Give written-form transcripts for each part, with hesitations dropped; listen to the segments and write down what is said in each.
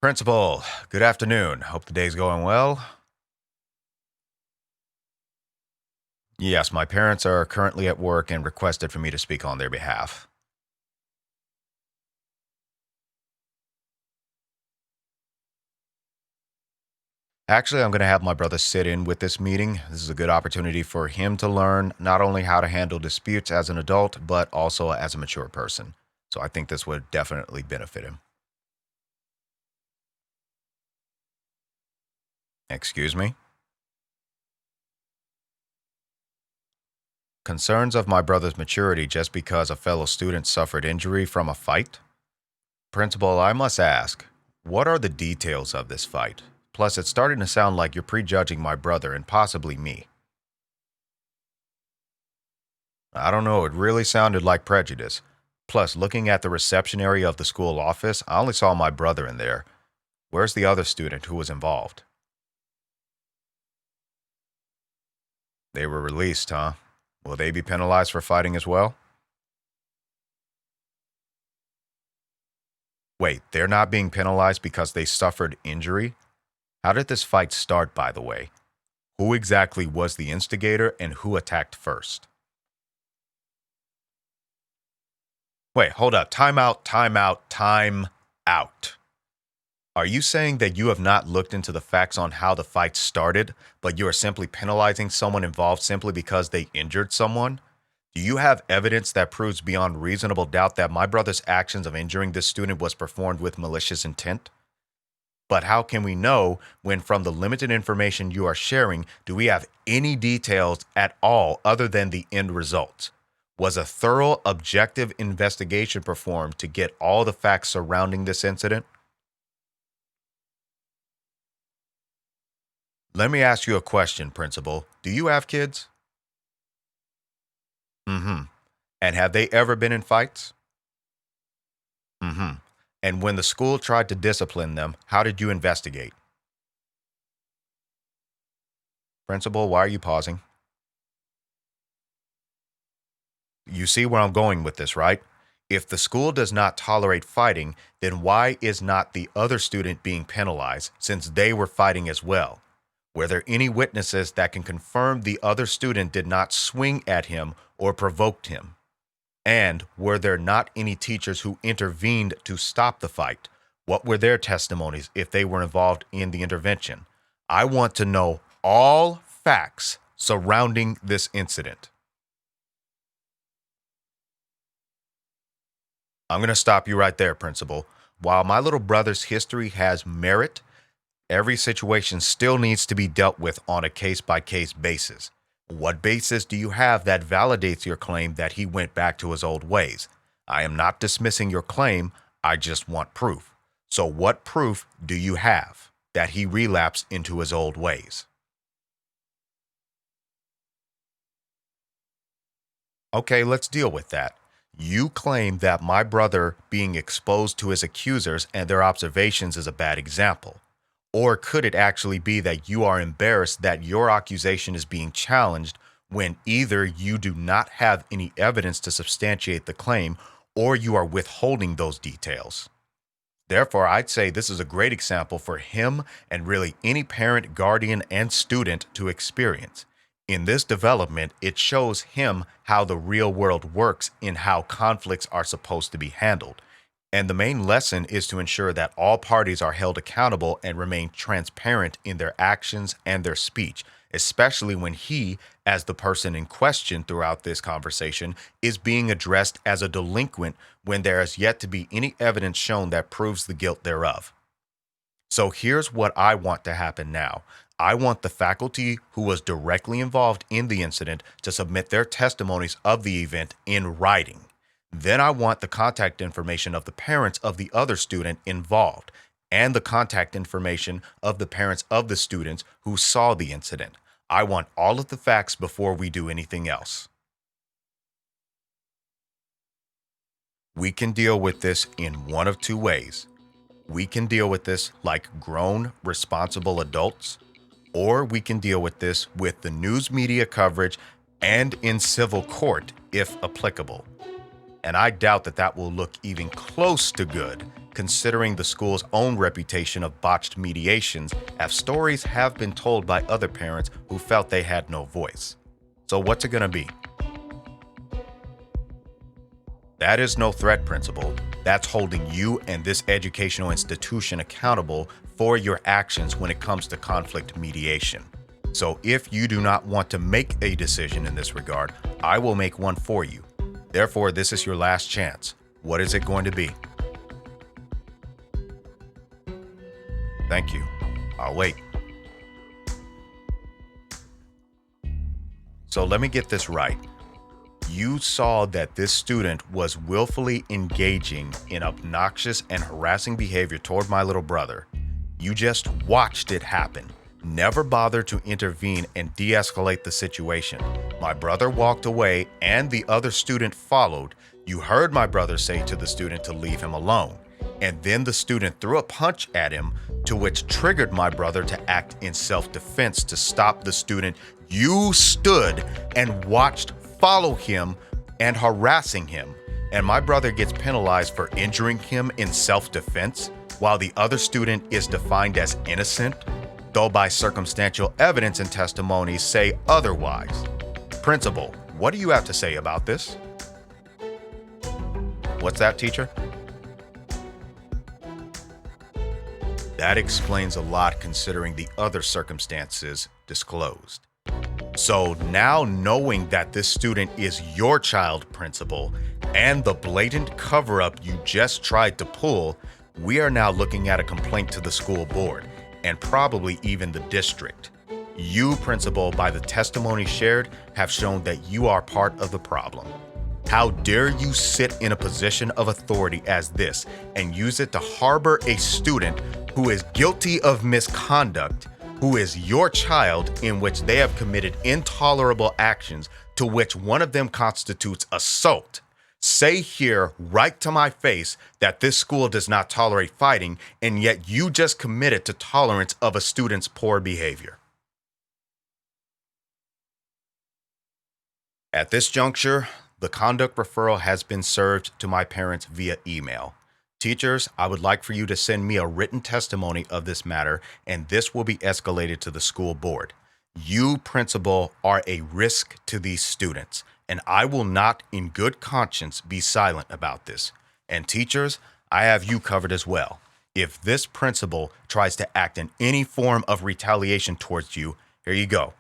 Principal, good afternoon. Hope the day's going well. Yes, my parents are currently at work and requested for me to speak on their behalf. Actually, I'm going to have my brother sit in with this meeting. This is a good opportunity for him to learn not only how to handle disputes as an adult, but also as a mature person. So I think this would definitely benefit him. Excuse me? Concerns of my brother's maturity just because a fellow student suffered injury from a fight? Principal, I must ask, what are the details of this fight? Plus, it's starting to sound like you're prejudging my brother and possibly me. I don't know, it really sounded like prejudice. Plus, looking at the reception area of the school office, I only saw my brother in there. Where's the other student who was involved? They were released, huh? Will they be penalized for fighting as well? Wait, they're not being penalized because they suffered injury? How did this fight start, by the way? Who exactly was the instigator and who attacked first? Wait, hold up. Time out, time out, time out. Are you saying that you have not looked into the facts on how the fight started, but you are simply penalizing someone involved simply because they injured someone? Do you have evidence that proves beyond reasonable doubt that my brother's actions of injuring this student was performed with malicious intent? But how can we know when, from the limited information you are sharing, do we have any details at all other than the end result? Was a thorough, objective investigation performed to get all the facts surrounding this incident? Let me ask you a question, Principal. Do you have kids? Mm-hmm. And have they ever been in fights? Mm-hmm. And when the school tried to discipline them, how did you investigate? Principal, why are you pausing? You see where I'm going with this, right? If the school does not tolerate fighting, then why is not the other student being penalized since they were fighting as well? Were there any witnesses that can confirm the other student did not swing at him or provoked him? And were there not any teachers who intervened to stop the fight? What were their testimonies if they were involved in the intervention? I want to know all facts surrounding this incident. I'm going to stop you right there, Principal. While my little brother's history has merit, every situation still needs to be dealt with on a case by case basis. What basis do you have that validates your claim that he went back to his old ways? I am not dismissing your claim, I just want proof. So, what proof do you have that he relapsed into his old ways? Okay, let's deal with that. You claim that my brother being exposed to his accusers and their observations is a bad example. Or could it actually be that you are embarrassed that your accusation is being challenged when either you do not have any evidence to substantiate the claim or you are withholding those details? Therefore, I'd say this is a great example for him and really any parent, guardian, and student to experience. In this development, it shows him how the real world works in how conflicts are supposed to be handled. And the main lesson is to ensure that all parties are held accountable and remain transparent in their actions and their speech, especially when he, as the person in question throughout this conversation, is being addressed as a delinquent when there has yet to be any evidence shown that proves the guilt thereof. So here's what I want to happen now. I want the faculty who was directly involved in the incident to submit their testimonies of the event in writing. Then I want the contact information of the parents of the other student involved and the contact information of the parents of the students who saw the incident. I want all of the facts before we do anything else. We can deal with this in one of two ways. We can deal with this like grown, responsible adults, or we can deal with this with the news media coverage and in civil court if applicable. And I doubt that that will look even close to good considering the school's own reputation of botched mediations, as stories have been told by other parents who felt they had no voice. So what's it going to be? That is no threat, principal. That's holding you and this educational institution accountable for your actions when it comes to conflict mediation. So if you do not want to make a decision in this regard, I will make one for you. Therefore, this is your last chance. What is it going to be? Thank you. I'll wait. So let me get this right. You saw that this student was willfully engaging in obnoxious and harassing behavior toward my little brother. You just watched it happen, never bothered to intervene and de-escalate the situation. My brother walked away and the other student followed. You heard my brother say to the student to leave him alone. And then the student threw a punch at him, to which triggered my brother to act in self-defense to stop the student. You stood and watched follow him and harassing him, and my brother gets penalized for injuring him in self-defense, while the other student is defined as innocent, though by circumstantial evidence and testimonies say otherwise. Principal, what do you have to say about this? What's that, teacher? That explains a lot considering the other circumstances disclosed. So now, knowing that this student is your child, principal, and the blatant cover-up you just tried to pull, we are now looking at a complaint to the school board, and probably even the district. You, principal, by the testimony shared, have shown that you are part of the problem. How dare you sit in a position of authority as this and use it to harbor a student who is guilty of misconduct, who is your child, in which they have committed intolerable actions, to which one of them constitutes assault. Say here, right to my face, that this school does not tolerate fighting, and yet you just committed to tolerance of a student's poor behavior. At this juncture, the conduct referral has been served to my parents via email. Teachers, I would like for you to send me a written testimony of this matter, and this will be escalated to the school board. You, principal, are a risk to these students, and I will not, in good conscience, be silent about this. And teachers, I have you covered as well. If this principal tries to act in any form of retaliation towards you, here you go.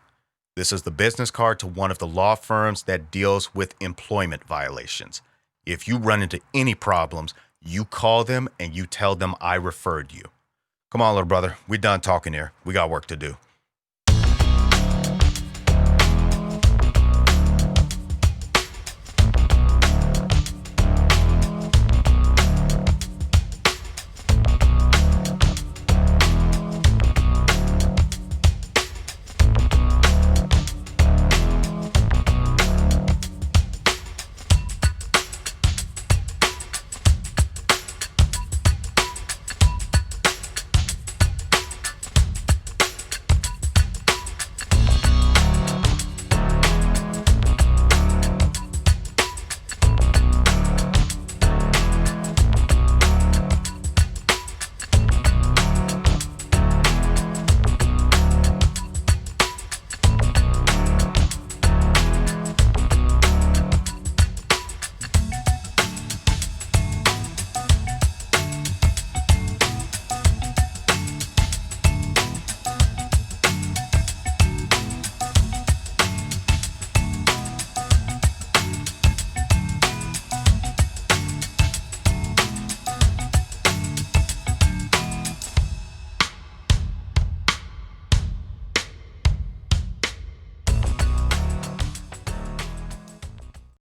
This is the business card to one of the law firms that deals with employment violations. If you run into any problems, you call them and you tell them I referred you. Come on, little brother. We're done talking here. We got work to do.